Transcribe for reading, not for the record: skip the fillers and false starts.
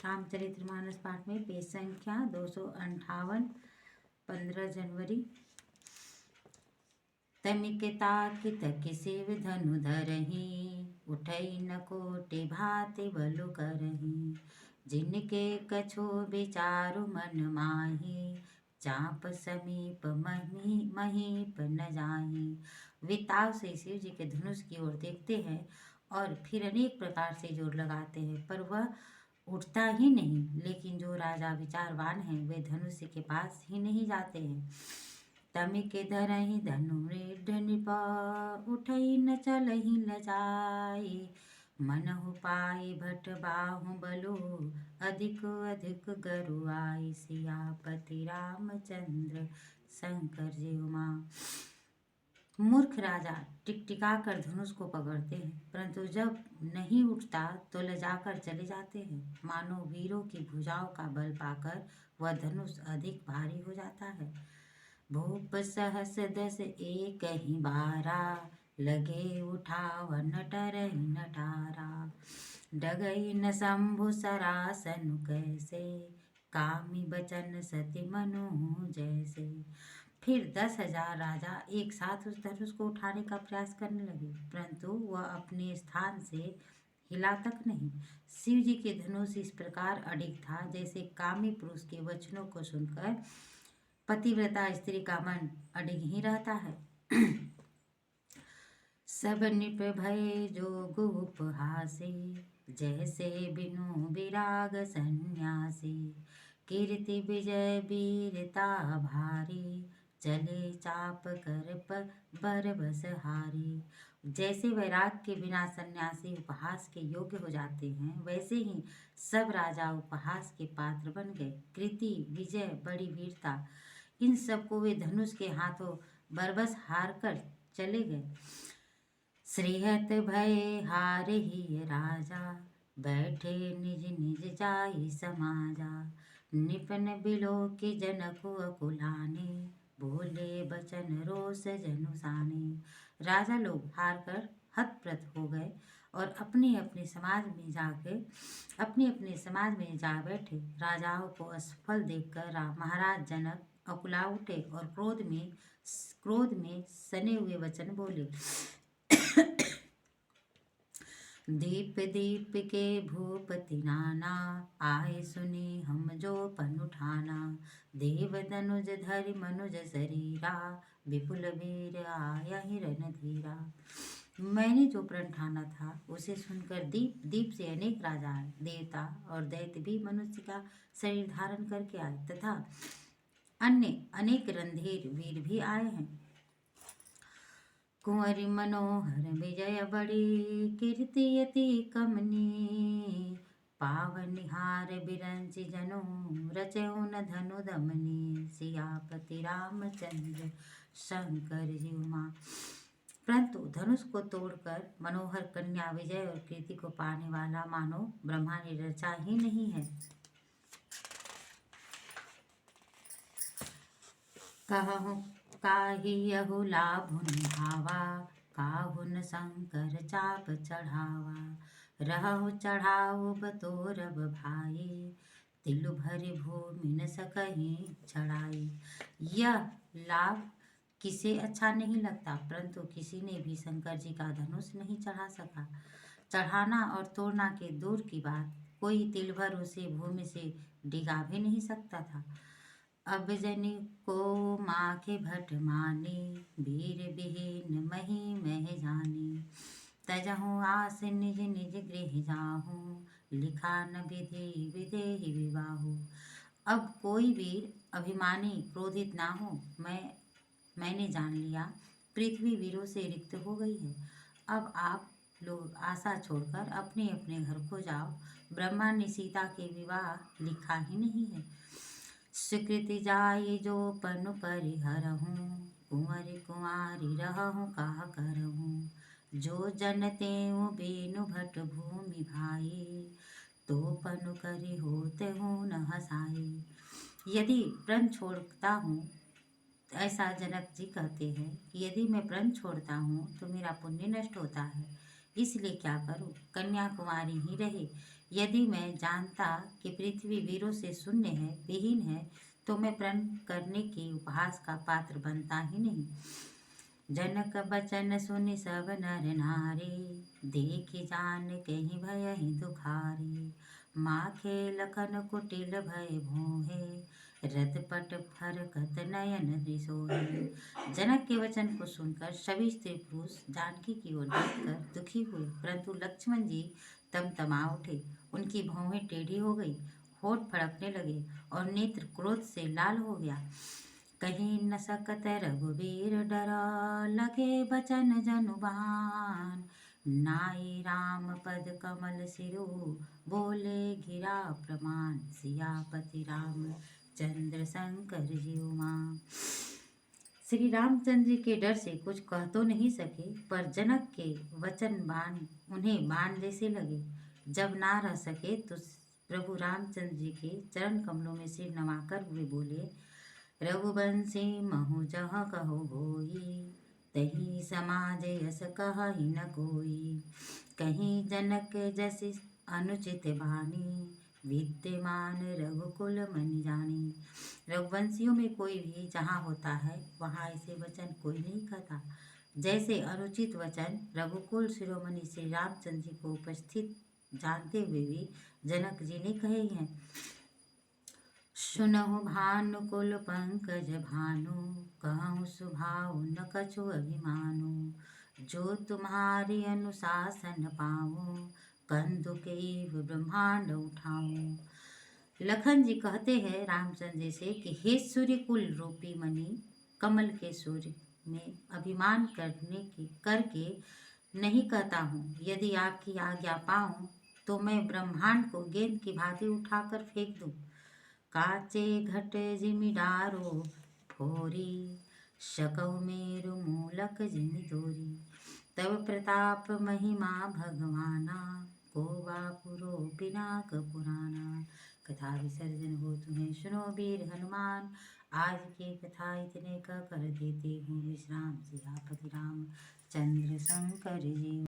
रामचरितमानस पाठ में पेज संख्या 258, 15 जनवरी। तमिके ताकित किसिव धनु धरही, उठई न कोटि भांति बलु करही। जिनके कछु विचारु मन माही, चाप समीप महीप न जाही। वे ताव से शिव जी के धनुष की ओर देखते हैं और फिर अनेक प्रकार से जोर लगाते हैं, पर वह उठता ही नहीं। लेकिन जो राजा विचारवान हैं वे धनुष के पास ही नहीं जाते हैं। तमिके धरहि धनु मृड निपा, उठई न चलहि लजाई। मनहु पाई भट बाहु बलु, अधिक अधिक गरुआई। सियापति रामचंद्र शंकर जी उमा। मूर्ख राजा टिकटिका कर धनुष को पकड़ते हैं, परंतु जब नहीं उठता तो लजाकर चले जाते हैं। मानो वीरों की भुजाओं का बल पाकर वह धनुष अधिक भारी हो जाता है। भूप सहस दस एक ही बारा, लगे उठावन टरहि नटारा। डगई न शंभु सरासन कैसे, कामी बचन सति मनु जैसे। फिर 10,000 राजा एक साथ उस धनुष को उठाने का प्रयास करने लगे, परंतु वह अपने स्थान से हिला तक नहीं। शिव जी के धनुष इस प्रकार अडिग था जैसे कामी पुरुष के वचनों को सुनकर पतिव्रता स्त्री का मन अडिग ही रहता है। सब निप भय जोग उपहासी, जैसे बिनु विराग सन्यासी। कीर्ति विजय वीरता भारी, चले चाप कर बरबस हारी। जैसे वैराग के बिना सन्यासी उपहास के योग्य हो जाते हैं, वैसे ही सब राजा उपहास के पात्र बन गए। कृति विजय बड़ी वीरता, इन सबको वे धनुष के हाथों बरबस हार कर चले गए। श्रीहत भय हार ही राजा, बैठे निज निज जाई समाजा। निपन बिलो के जनक अकुलाने, बोले बचन रोष जनुसाने। राजा लोग हार कर हतप्रत हो गए और अपने अपने समाज में जा बैठे। राजाओं को असफल देखकर महाराज जनक अकुला उठे और क्रोध में सने हुए वचन बोले। दीप दीप के भूपति नाना, आए सुनी हम जो पन उठाना। देव दनुज धरि मनुज शरीरा, विपुल वीर आया हिरन धीरा। मैंने जो प्रण ठाना था उसे सुनकर दीप दीप से अनेक राजा, देवता और दैत्य भी मनुष्य का शरीर धारण करके आए, तथा अन्य अनेक रणधीर वीर भी आए हैं। कुंवरी मनोहर विजय बड़ी, कीर्ति अति कमनी। पावनिहार बिरंचि जनु, रचऊ न धनु दमनी। सियापति रामचंद्र शंकर जी उमा। परंतु धनुष को तोड़कर मनोहर कन्या विजय और कीर्ति को पाने वाला मानो ब्रह्मा ने रचा ही नहीं है। कहूँ काहियहु लाभुन भावा, काहुन शंकर चाप चढ़ावा। रहु चढ़ाऊ बतोरब भाई, तिलु भरि भूमि न सकहीं चढ़ाई। यह लाभ किसे अच्छा नहीं लगता, परंतु किसी ने भी शंकर जी का धनुष नहीं चढ़ा सका। चढ़ाना और तोड़ना के दूर की बात, कोई तिल भर उसे भूमि से डिगा भी नहीं सकता था। अब जनि को माँ के भट मानी, वीर विहीन मही मह जानी। तजहु आस निज निज गृह जाहूँ, लिखा न विधि विदेहि विवाहु। अब कोई वीर अभिमानी क्रोधित ना हो, मैंने जान लिया, पृथ्वी वीरों से रिक्त हो गई है। अब आप लोग आशा छोड़कर अपने अपने घर को जाओ। ब्रह्मा ने सीता के विवाह लिखा ही नहीं है। स्वीकृति जाई जो पनु परिहरहूँ, कुंवरी कुंवारी रहूँ काह करहूँ। जो जन तेऊ बेनु भट भूमि भाई, तो पनु करी होते हूँ न हसाई। यदि प्रण छोड़ता हूँ, ऐसा जनक जी कहते हैं कि यदि मैं प्रण छोड़ता हूँ तो मेरा पुण्य नष्ट होता है। इसलिए क्या करूं, कन्याकुमारी ही रहे। यदि मैं जानता कि पृथ्वी वीरों से शून्य है, विहीन है, तो मैं प्रण करने की उपहास का पात्र बनता ही नहीं। जनक बचन सुनि सब नर नारी, देखि जान कहि भयहि दुखारी। माखे लखन कुटिल भय भोहे, रथपट फरकत नयन दिसोहे। जनक के वचन को सुनकर सभी स्त्री पुरुष जानकी की ओर देखकर दुखी हुए, परंतु लक्ष्मण जी तमतमा उठे। उनकी भौहें टेढ़ी हो गई, होठ फड़कने लगे और नेत्र क्रोध से लाल हो गया। कहीं न सकत रघुबीर डरा, लगे बचन जनुबान। नाई राम पद कमल सिरो, बोले घिरा प्रमाण। सियापति राम चंद्र शंकर जीउमा। श्री रामचंद्र जी के डर से कुछ कह तो नहीं सके, पर जनक के वचन उन्हें बाण जैसे लगे। जब ना रह सके तो प्रभु रामचंद्र जी के चरण कमलों में सिर नवाकर वे बोले, रघुवंशी महु जहाँ कहो होई, तही समाज यस कहि न कोई। कहीं जनक जैसी अनुचित बानी, विद्यमान रघुकुल मनि जानी। रघुवंशियों में कोई भी जहाँ होता है वहाँ ऐसे वचन कोई नहीं कहता, जैसे अनुचित वचन रघुकुल शिरोमणि श्री रामचंद्र जी को उपस्थित जानते हुए भी जनक जी ने कहे हैं। सुनहु भानुकुल पंकज भानु, कहूँ सुभाव न कछु अभिमानु। जो तुम्हारी अनुशासन पाऊँ, कंदुकेव ब्रह्मांड उठाऊँ। लखन जी कहते हैं रामचंद्र जी से कि हे सूर्य कुल रूपी मणि, कमल के सूर्य में अभिमान करके नहीं कहता हूँ। यदि आपकी आज्ञा पाऊँ तो मैं ब्रह्मांड को गेंद की भांति उठाकर फेंक दूँ। काचे घट जिमि डारो फोरी, शकौ मेरु मूलक जिमि तोरी। तब प्रताप महिमा भगवाना, को बापुरो पिनाक पुराना। कथा विसर्जन हो तुम्हें सुनो वीर हनुमान, आज की कथा इतने का कर देते हूँ विश्राम। सियापति राम चंद्र शंकर जी।